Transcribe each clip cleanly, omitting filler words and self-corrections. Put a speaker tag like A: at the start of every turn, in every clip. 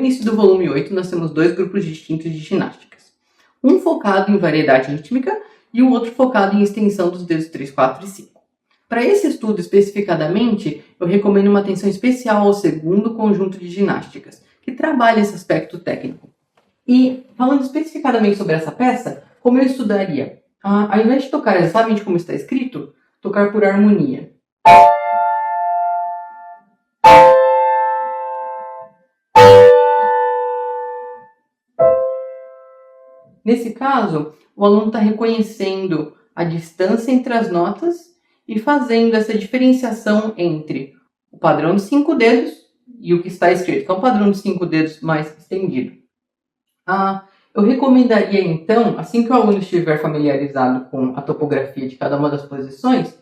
A: início do volume 8, nós temos 2 grupos distintos de ginásticas. Um focado em variedade rítmica e o outro focado em extensão dos dedos 3, 4 e 5. Para esse estudo especificadamente, eu recomendo uma atenção especial ao segundo conjunto de ginásticas, que trabalha esse aspecto técnico. E, falando especificadamente sobre essa peça, como eu estudaria? Ao invés de tocar exatamente como está escrito, tocar por harmonia. Nesse caso, o aluno está reconhecendo a distância entre as notas e fazendo essa diferenciação entre o padrão de 5 dedos e o que está escrito, que é um padrão de 5 dedos mais estendido. Eu recomendaria, então, assim que o aluno estiver familiarizado com a topografia de cada uma das posições,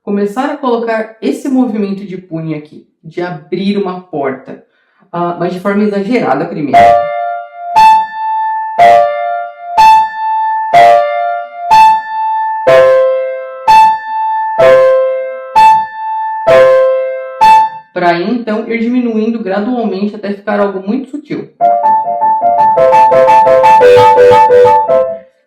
A: começar a colocar esse movimento de punho aqui, de abrir uma porta, mas de forma exagerada primeiro. Para aí, então, ir diminuindo gradualmente até ficar algo muito sutil.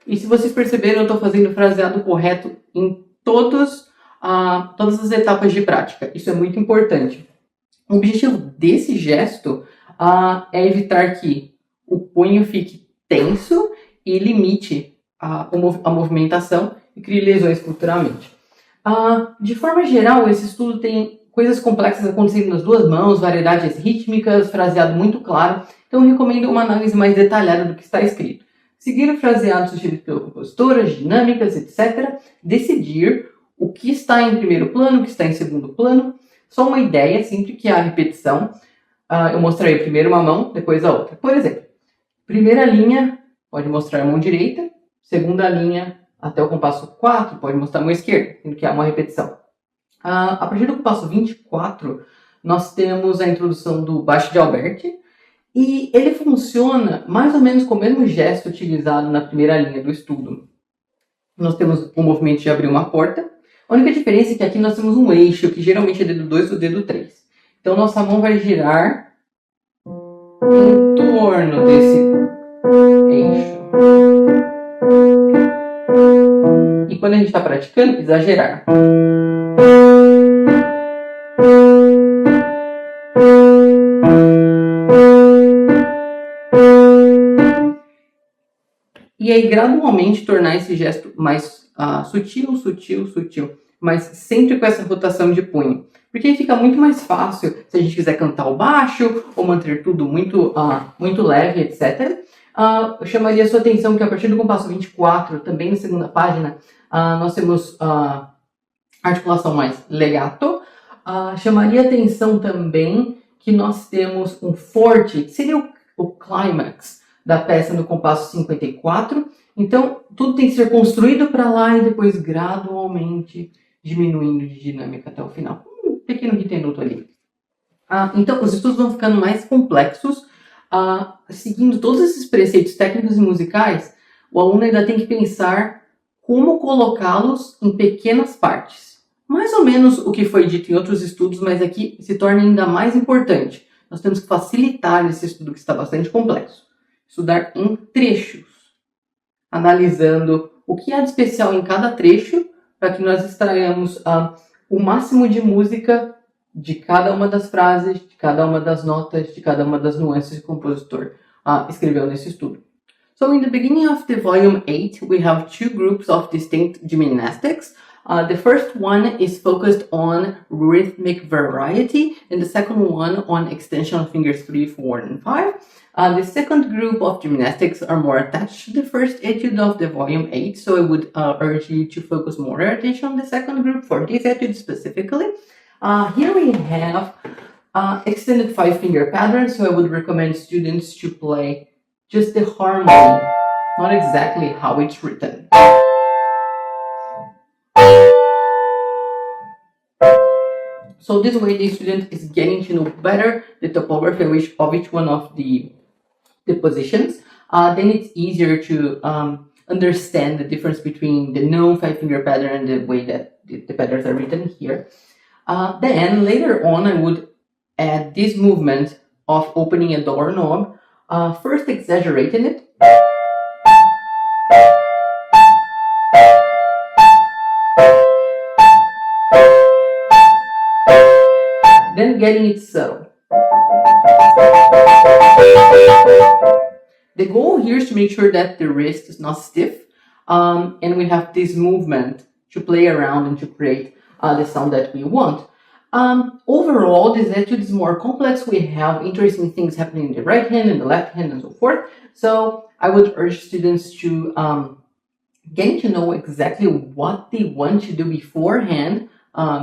A: E se vocês perceberam, eu estou fazendo o fraseado correto em todas as etapas de prática. Isso é muito importante. O objetivo desse gesto é evitar que o punho fique tenso e limite a movimentação e crie lesões futuramente. De forma geral, esse estudo tem coisas complexas acontecendo nas duas mãos, variedades rítmicas, fraseado muito claro. Então, eu recomendo uma análise mais detalhada do que está escrito. Seguir o fraseado sugerido pelo compositor, as dinâmicas, etc. Decidir o que está em primeiro plano, o que está em segundo plano. Só uma ideia, sempre que há repetição, eu mostrarei primeiro uma mão, depois a outra. Por exemplo, primeira linha pode mostrar a mão direita, segunda linha até o compasso 4 pode mostrar a mão esquerda, sendo que há uma repetição. A partir do compasso 24, nós temos a introdução do baixo de Helber, e ele funciona mais ou menos com o mesmo gesto utilizado na primeira linha do estudo. Nós temos o movimento de abrir uma porta. A única diferença é que aqui nós temos um eixo, que geralmente é dedo 2 ou dedo 3. Então, nossa mão vai girar em torno desse eixo. E quando a gente está praticando, exagerar. E aí, gradualmente, tornar esse gesto mais sutil, mas sempre com essa rotação de punho. Porque aí fica muito mais fácil, se a gente quiser cantar o baixo, ou manter tudo muito leve, etc. Eu chamaria a sua atenção que a partir do compasso 24, também na segunda página, nós temos articulação mais legato. Chamaria a atenção também que nós temos um forte, que seria o clímax da peça no compasso 54. Então, tudo tem que ser construído para lá e depois gradualmente diminuindo de dinâmica até o final. Um pequeno ritenuto ali. Então, os estudos vão ficando mais complexos. Seguindo todos esses preceitos técnicos e musicais, o aluno ainda tem que pensar como colocá-los em pequenas partes. Mais ou menos o que foi dito em outros estudos, mas aqui se torna ainda mais importante. Nós temos que facilitar esse estudo que está bastante complexo. Estudar em trechos, analisando o que há de especial em cada trecho, para que nós extraiamos o máximo de música de cada uma das frases, de cada uma das notas, de cada uma das nuances que o compositor escreveu nesse estudo. So in the beginning of the volume 8, we have 2 groups of distinct gymnastics. The first one is focused on rhythmic variety, and the second one on extension of fingers 3, 4, and 5. The second group of gymnastics are more attached to the first etude of the volume 8, so I would urge you to focus more attention on the second group for this etude specifically. Here we have extended 5-finger patterns, so I would recommend students to play just the harmony, not exactly how it's written. So this way the student is getting to know better the topography of each one of the positions. Then it's easier to understand the difference between the known 5-finger pattern and the way that the patterns are written here. Then later on I would add this movement of opening a doorknob First exaggerating it. Then getting it subtle. The goal here is to make sure that the wrist is not stiff, and we have this movement to play around and to create the sound that we want. Overall, this etude is more complex. We have interesting things happening in the right hand and the left hand and so forth. So I would urge students to get to know exactly what they want to do beforehand,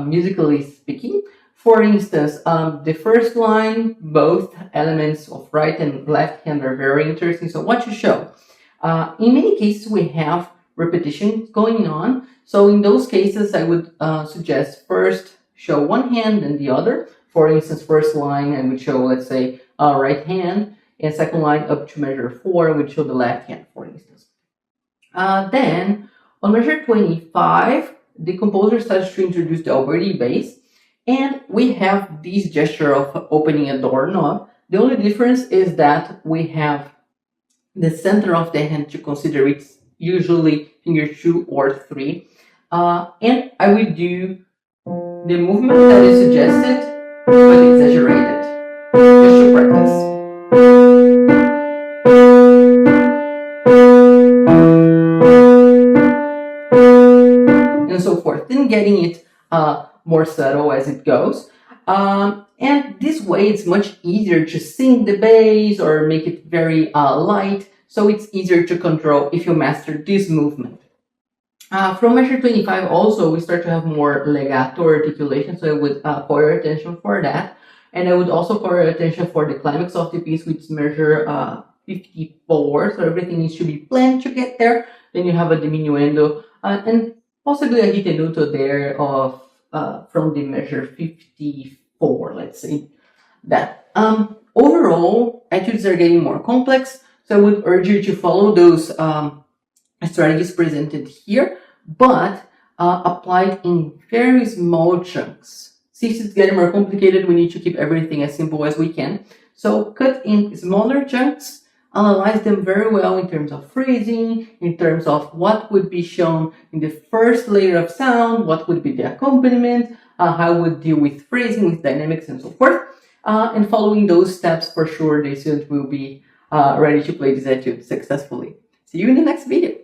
A: musically speaking. For instance, the first line, both elements of right and left hand are very interesting. So what to show? In many cases, we have repetition going on. So in those cases, I would suggest first show one hand and the other. For instance, first line, I would show, let's say, right hand, and second line up to measure 4, I would show the left hand, for instance. Then, on measure 25, the composer starts to introduce the Alberti bass, and we have this gesture of opening a doorknob. The only difference is that we have the center of the hand to consider it's usually finger 2 or 3. And I will do the movement that is suggested, but exaggerated, just to practice. And so forth, then getting it more subtle as it goes. And this way it's much easier to sing the bass or make it very light, so it's easier to control if you master this movement. From measure 25 also, we start to have more legato articulation, so I would call your attention for that. And I would also call your attention for the climax of the piece, which is measure 54, so everything needs to be planned to get there. Then you have a diminuendo, and possibly a ritenuto there of from the measure 54, let's say that. Overall, etudes are getting more complex, so I would urge you to follow those strategies presented here, but applied in very small chunks. Since it's getting more complicated, we need to keep everything as simple as we can. So cut in smaller chunks, analyze them very well in terms of phrasing, in terms of what would be shown in the first layer of sound, what would be the accompaniment, how I would deal with phrasing, with dynamics, and so forth. And following those steps, for sure, the student will be ready to play this etude successfully. See you in the next video.